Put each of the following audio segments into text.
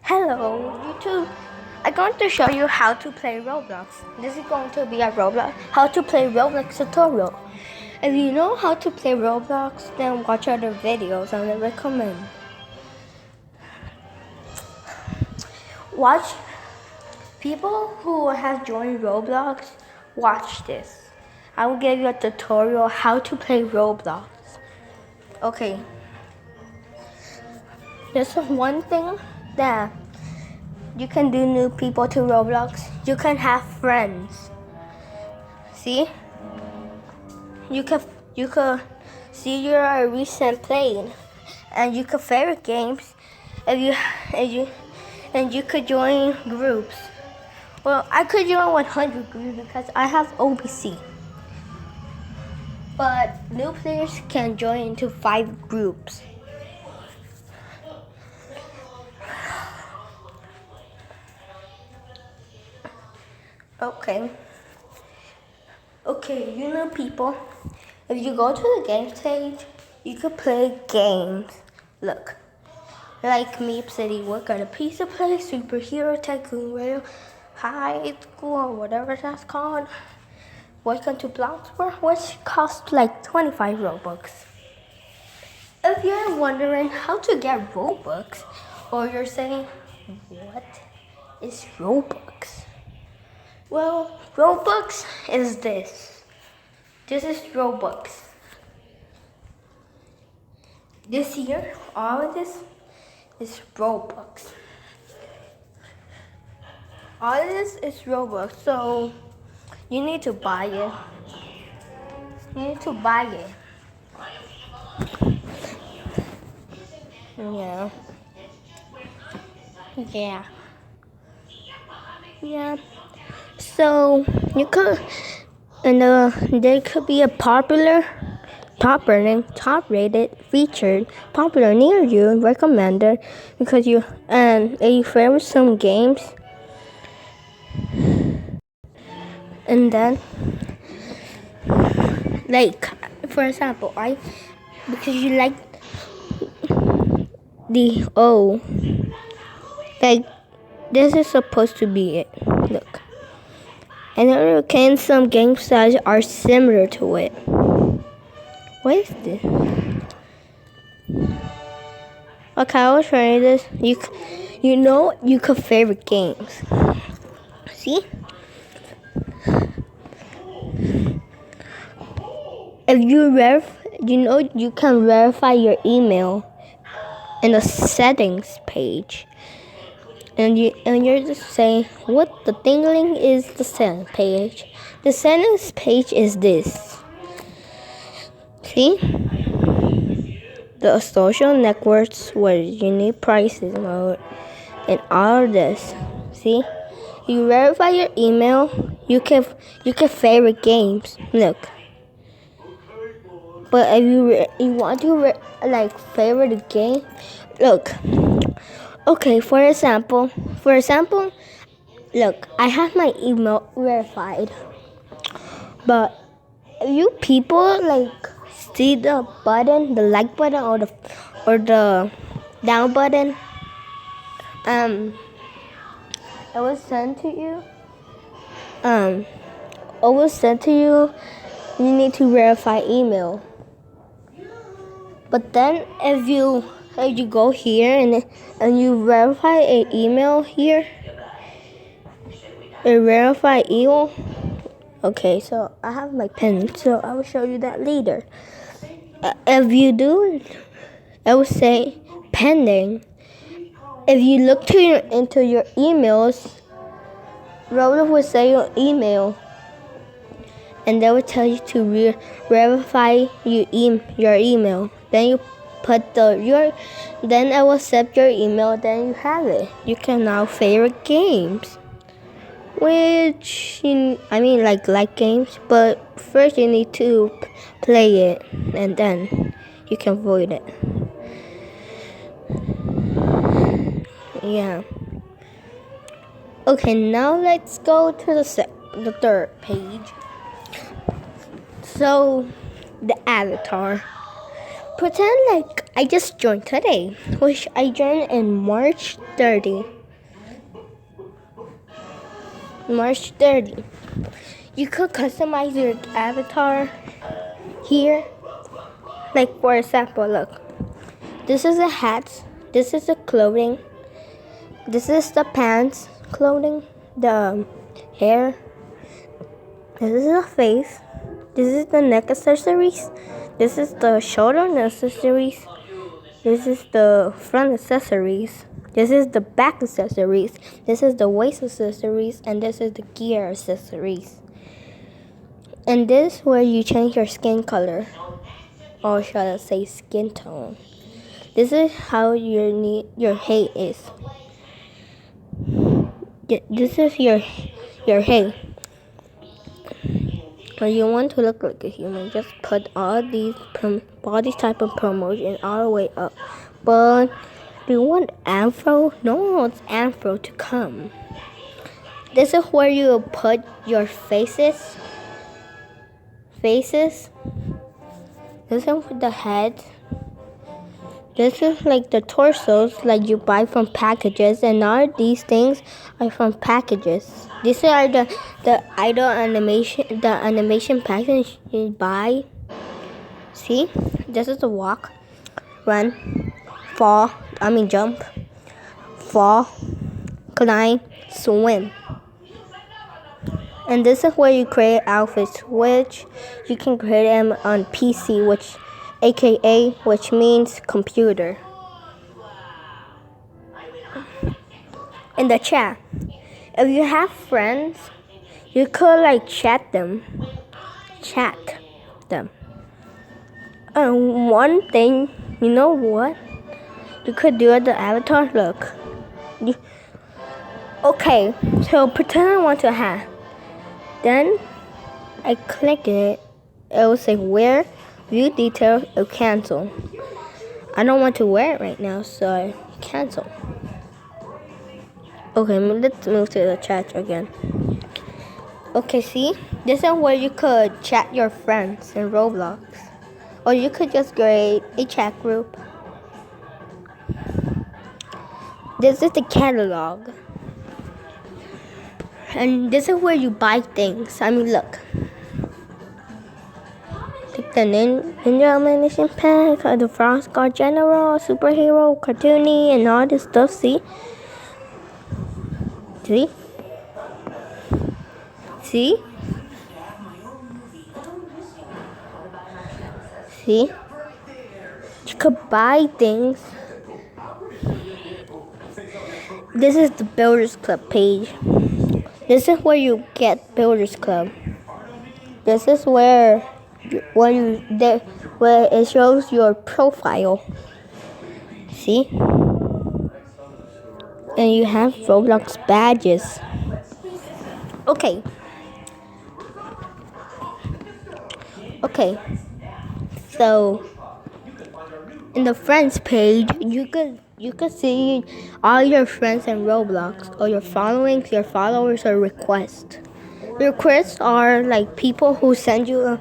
Hello YouTube, I'm going to show you how to play Roblox. This is going to be a Roblox, how to play Roblox tutorial. If you know how to play Roblox, then watch other videos I recommend. Watch people who have joined Roblox, watch this. I will give you a tutorial how to play Roblox. Okay. There's one thing that you can do new people to Roblox. You can have friends. See? You could see your recent play, and you could favorite games, and you could join groups. Well, I could join 100 groups because I have OBC. But new players can join into 5 groups. Okay, you know people, if you go to the games page, you could play games. Look, like Meep City, Work at a Pizza Place, Superhero Tycoon Rail, High School, or whatever that's called. Welcome to Bloxburg, which costs like 25 Robux. If you're wondering how to get Robux, or you're saying, what is Robux? Well, Robux is this. This is Robux. This here, all of this is Robux. All of this is Robux, so you need to buy it. You need to buy it. Yeah. So you could, and there could be a popular, top-rated, featured, popular near you, recommended because you favorite some games, and then like for example, because you like like this is supposed to be it. Look. And there can some game styles are similar to it. What is this? Okay, I will show you this. You could favorite games. See? If you can verify your email in the settings page. And you're just saying, what the thingling is the settings page. The settings page is this. See? The social networks where unique prices mode and all of this. See? You verify your email, you can favorite games. Look. But if you want to favorite a game, look. Okay, for example, look, I have my email verified. But if you people see the button, the like button or the down button, it was sent to you. You need to verify email. But then if you go here and you verify an email here, a verify email. Okay, so I have my pen, so I will show you that later. If you do, I will say pending. If you look into your emails, Roblox will say your email, and they will tell you to verify your email. Then you put then I will accept your email, then you have it. You can now favorite games. Which, like games, but first you need to play it, and then you can void it. Yeah. Okay, now let's go to the third page. So, the avatar. Pretend like I just joined today, which I joined in March 30. March 30. You could customize your avatar here. Like for example, look. This is the hats. This is the clothing. This is the pants, clothing, the hair. This is the face. This is the neck accessories. This is the shoulder accessories. This is the front accessories. This is the back accessories. This is the waist accessories. And this is the gear accessories. And this is where you change your skin color. Or should I say skin tone. This is how your hair is. This is your hair. When you want to look like a human, just put all these type of promotion all the way up. But do you want afro? No, it's afro to come. This is where you put your faces. This is the head. This is like the torsos, like you buy from packages, and all these things are from packages. These are the idle animation package you buy. See, this is the walk, run, jump, fall, climb, swim. And this is where you create outfits, which you can create them on PC, which means computer. In the chat, if you have friends, you could chat them. And one thing, you know what? You could do at the avatar. Look. Okay, so pretend I want to have. Then I click it. It will say wear, view details, or cancel. I don't want to wear it right now, so I cancel. Okay, let's move to the chat again. Okay, see? This is where you could chat your friends in Roblox. Or you could just create a chat group. This is the catalog. And this is where you buy things. Look. Take the Ninja Ammunition Pack, the Frost Guard General, Superhero, Cartoony, and all this stuff, see? See? See? See? You could buy things. This is the Builders Club page. This is where you get Builders Club. This is where it shows your profile. See? And you have Roblox badges. Okay. So in the friends page, you could see all your friends in Roblox, or your followers, or requests. Requests are like people who sent you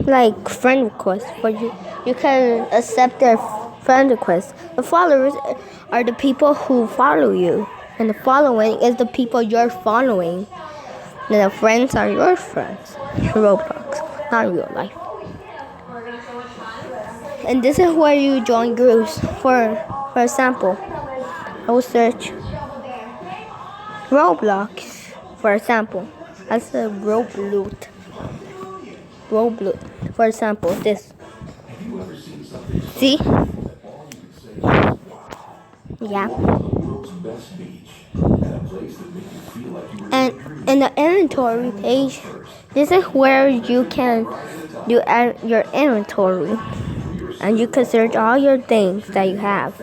like friend requests for you. You can accept their friend requests. The followers are the people who follow you, and the following is the people you're following. And the friends are your friends in Roblox, not in real life. And this is where you join groups. For example, I will search Roblox, for example. I said Roblox. For example, this. See? Yeah. And in the inventory page, this is where you can do your inventory. And you can search all your things that you have.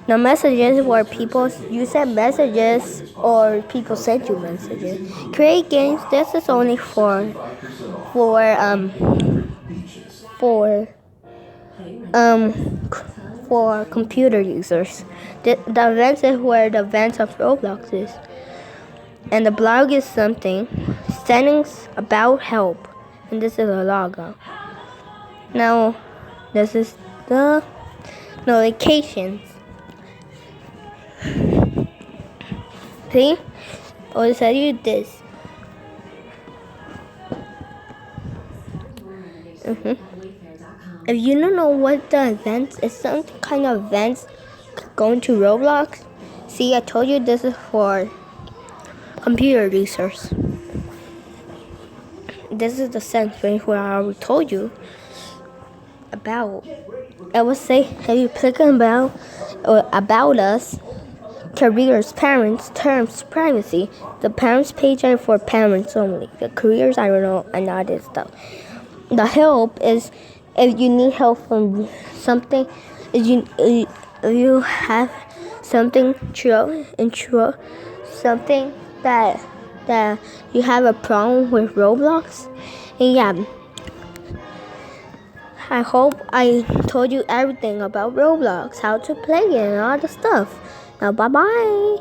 The messages where you send messages or people send you messages. Create games. This is only for computer users. The events is where the events of Roblox is. And the blog is something. Settings, about, help. And this is a logo. Now, this is the notifications. See? I will tell you this. If you don't know what the events is, some kind of events going to Roblox. See, I told you this is for computer research. This is the sentence where I already told you about. I would say, have you clicked on about us, careers, parents, terms, privacy. The parents page are for parents only. The careers, I don't know, and all this stuff. The help is if you need help from something, if you have something something that you have a problem with Roblox. And yeah, I hope I told you everything about Roblox, how to play it, and all the stuff. Now, bye-bye.